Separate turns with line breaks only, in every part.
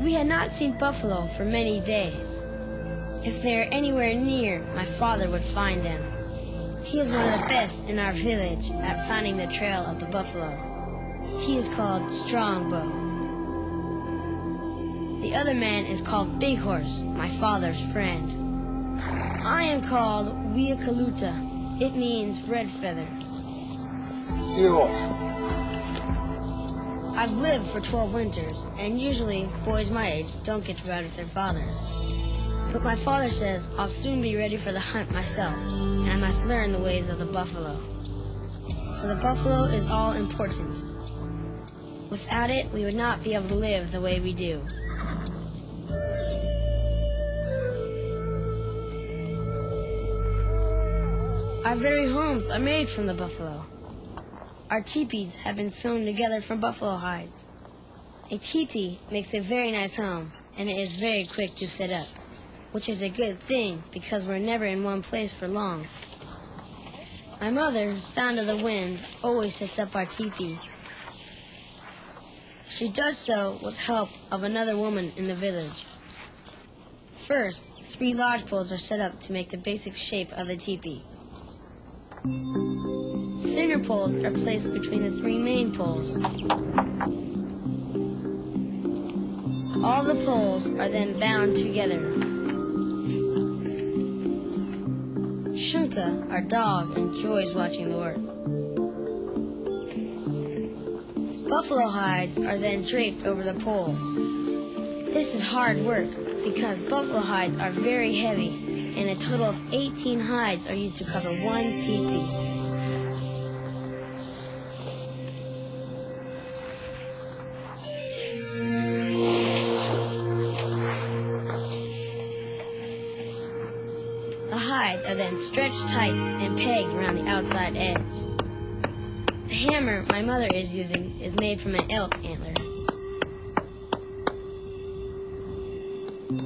We had not seen buffalo for many days. If they were anywhere near, my father would find them. He is one of the best in our village at finding the trail of the buffalo. He is called Strongbow. The other man is called Big Horse, my father's friend. I am called Wiakaluta. It means red feather. I've lived for 12 winters, and usually boys my age don't get to ride with their fathers. But my father says I'll soon be ready for the hunt myself, and I must learn the ways of the buffalo. For the buffalo is all important. Without it, we would not be able to live the way we do. Our very homes are made from the buffalo. Our teepees have been sewn together from buffalo hides. A teepee makes a very nice home, and it is very quick to set up, which is a good thing because we're never in one place for long. My mother, Sound of the Wind, always sets up our teepee. She does so with help of another woman in the village. First, 3 lodge poles are set up to make the basic shape of the teepee. Thinner poles are placed between the 3 main poles. All the poles are then bound together. Shunka, our dog, enjoys watching the work. Buffalo hides are then draped over the poles. This is hard work because buffalo hides are very heavy, and a total of 18 hides are used to cover one teepee. The hides are then stretched tight and pegged around the outside edge. The hammer my mother is using is made from an elk antler.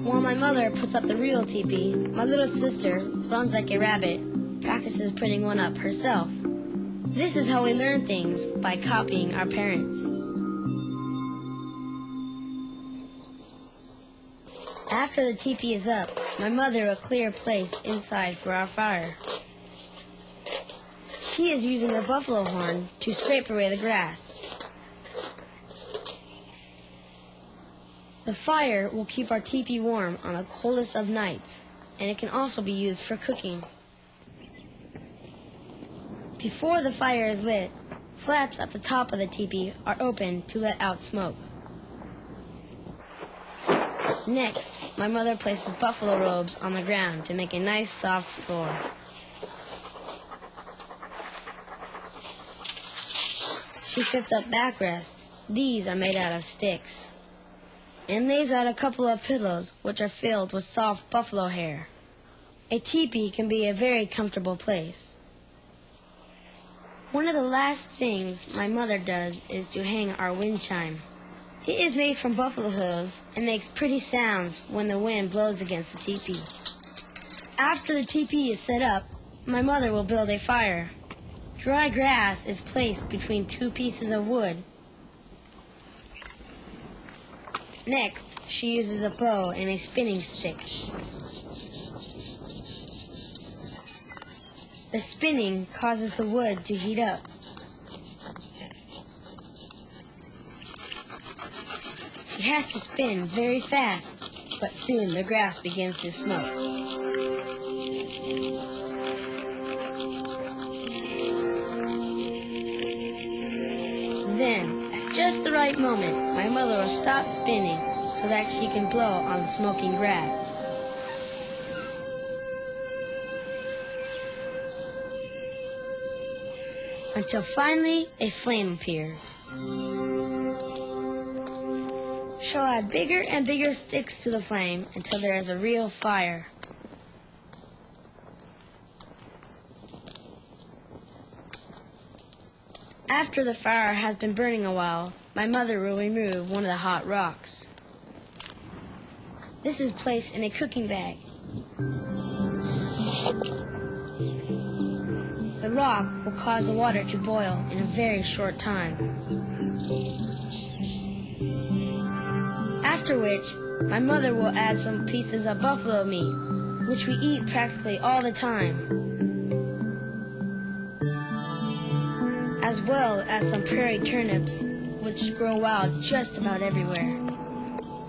While my mother puts up the real teepee, my little sister runs like a rabbit, practices putting one up herself. This is how we learn things, by copying our parents. After the teepee is up, my mother will clear a place inside for our fire. She is using a buffalo horn to scrape away the grass. The fire will keep our teepee warm on the coldest of nights, and it can also be used for cooking. Before the fire is lit, flaps at the top of the teepee are opened to let out smoke. Next, my mother places buffalo robes on the ground to make a nice soft floor. She sets up backrest. These are made out of sticks, and lays out a couple of pillows which are filled with soft buffalo hair. A teepee can be a very comfortable place. One of the last things my mother does is to hang our wind chime. It is made from buffalo hooves and makes pretty sounds when the wind blows against the teepee. After the teepee is set up, my mother will build a fire. Dry grass is placed between 2 pieces of wood. Next, she uses a bow and a spinning stick. The spinning causes the wood to heat up. She has to spin very fast, but soon the grass begins to smoke. Then, at just the right moment, my mother will stop spinning so that she can blow on the smoking grass. Until finally a flame appears. She'll add bigger and bigger sticks to the flame until there is a real fire. After the fire has been burning a while, my mother will remove one of the hot rocks. This is placed in a cooking bag. The rock will cause the water to boil in a very short time. After which, my mother will add some pieces of buffalo meat, which we eat practically all the time, as well as some prairie turnips, which grow wild just about everywhere.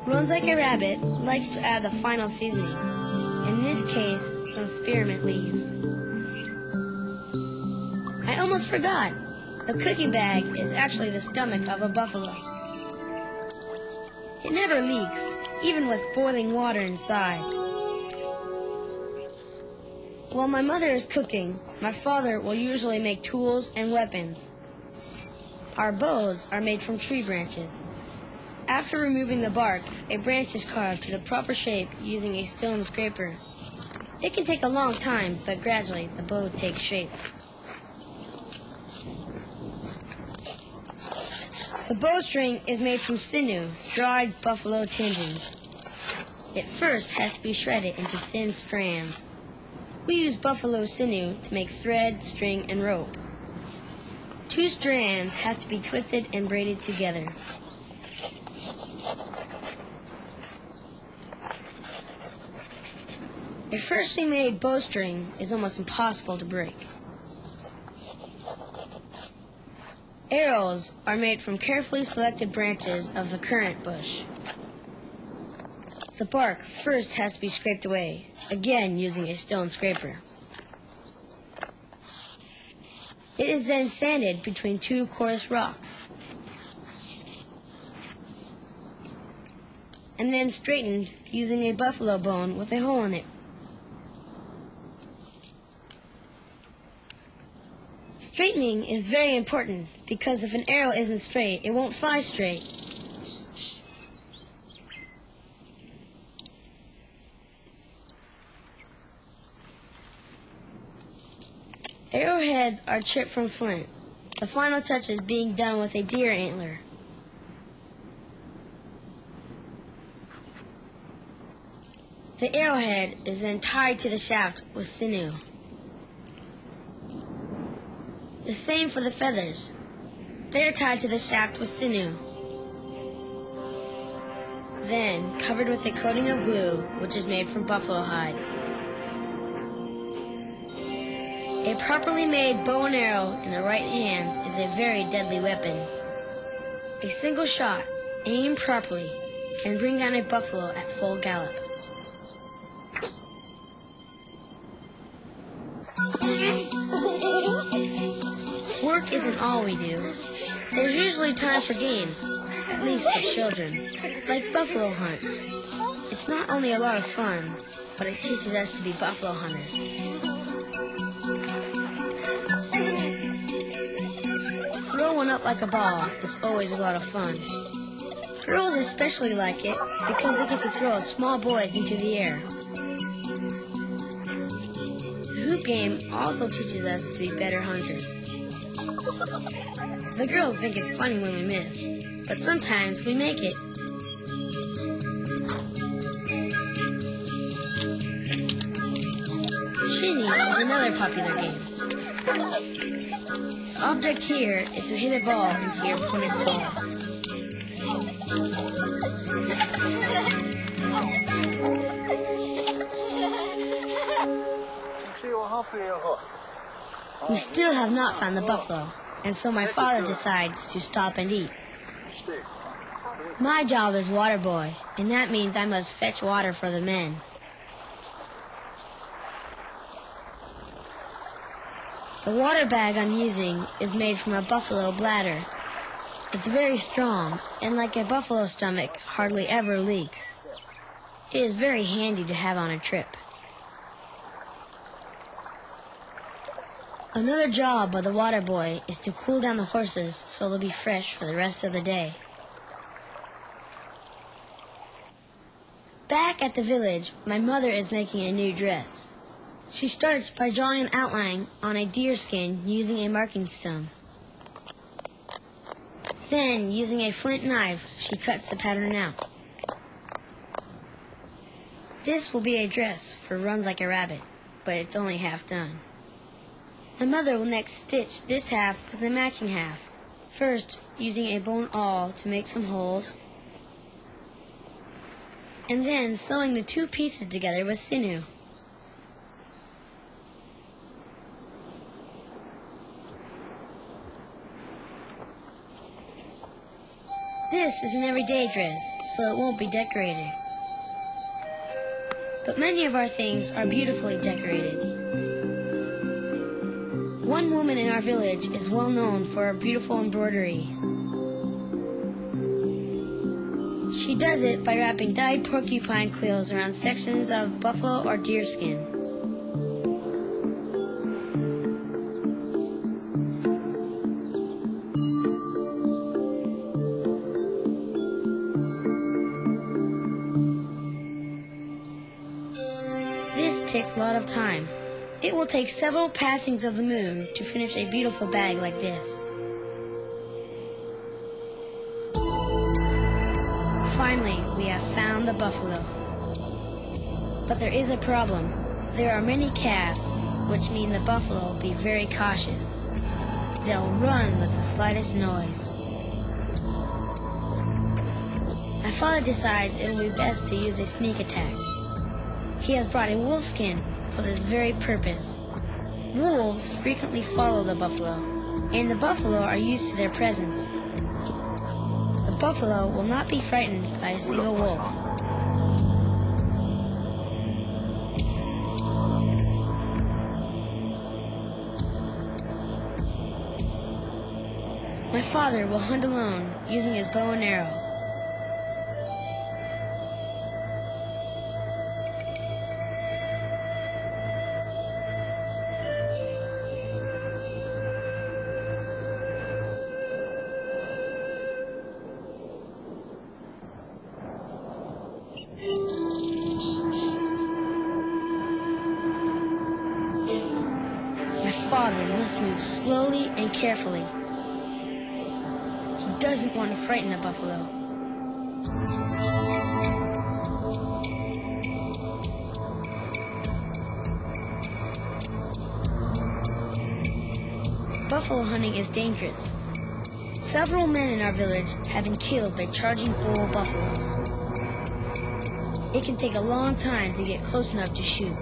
Runs Like a Rabbit likes to add the final seasoning, in this case, some spearmint leaves. I almost forgot. The cookie bag is actually the stomach of a buffalo. It never leaks, even with boiling water inside. While my mother is cooking, my father will usually make tools and weapons. Our bows are made from tree branches. After removing the bark, a branch is carved to the proper shape using a stone scraper. It can take a long time, but gradually the bow takes shape. The bowstring is made from sinew, dried buffalo tendons. It first has to be shredded into thin strands. We use buffalo sinew to make thread, string, and rope. 2 strands have to be twisted and braided together. A freshly made bowstring is almost impossible to break. Arrows are made from carefully selected branches of the currant bush. The bark first has to be scraped away, again using a stone scraper. It is then sanded between 2 coarse rocks, and then straightened using a buffalo bone with a hole in it. Straightening is very important because if an arrow isn't straight, it won't fly straight. Arrowheads are chipped from flint. The final touch is being done with a deer antler. The arrowhead is then tied to the shaft with sinew. The same for the feathers. They are tied to the shaft with sinew. Then covered with a coating of glue, which is made from buffalo hide. A properly made bow and arrow in the right hands is a very deadly weapon. A single shot, aimed properly, can bring down a buffalo at full gallop. Work isn't all we do. There's usually time for games, at least for children, like buffalo hunt. It's not only a lot of fun, but it teaches us to be buffalo hunters. Throw one up like a ball is always a lot of fun. Girls especially like it because they get to throw small boys into the air. The hoop game also teaches us to be better hunters. The girls think it's funny when we miss, but sometimes we make it. Shinny is another popular game. The object here is to hit a ball into your opponent's ball. We still have not found the buffalo, and so my father decides to stop and eat. My job is water boy, and that means I must fetch water for the men. The water bag I'm using is made from a buffalo bladder. It's very strong, and like a buffalo stomach, hardly ever leaks. It is very handy to have on a trip. Another job of the water boy is to cool down the horses so they'll be fresh for the rest of the day. Back at the village, my mother is making a new dress. She starts by drawing an outline on a deer skin using a marking stone. Then, using a flint knife, she cuts the pattern out. This will be a dress for Runs Like a Rabbit, but it's only half done. My mother will next stitch this half with the matching half, first using a bone awl to make some holes, and then sewing the two pieces together with sinew. This is an everyday dress, so it won't be decorated. But many of our things are beautifully decorated. One woman in our village is well known for her beautiful embroidery. She does it by wrapping dyed porcupine quills around sections of buffalo or deer skin. This takes a lot of time. It will take several passings of the moon to finish a beautiful bag like this. Finally, we have found the buffalo. But there is a problem. There are many calves, which mean the buffalo will be very cautious. They'll run with the slightest noise. My father decides it will be best to use a sneak attack. He has brought a wolf skin for this very purpose. Wolves frequently follow the buffalo, and the buffalo are used to their presence. The buffalo will not be frightened by a single wolf. My father will hunt alone using his bow and arrow. My father must move slowly and carefully. He doesn't want to frighten the buffalo. Buffalo hunting is dangerous. Several men in our village have been killed by charging bull buffaloes. It can take a long time to get close enough to shoot.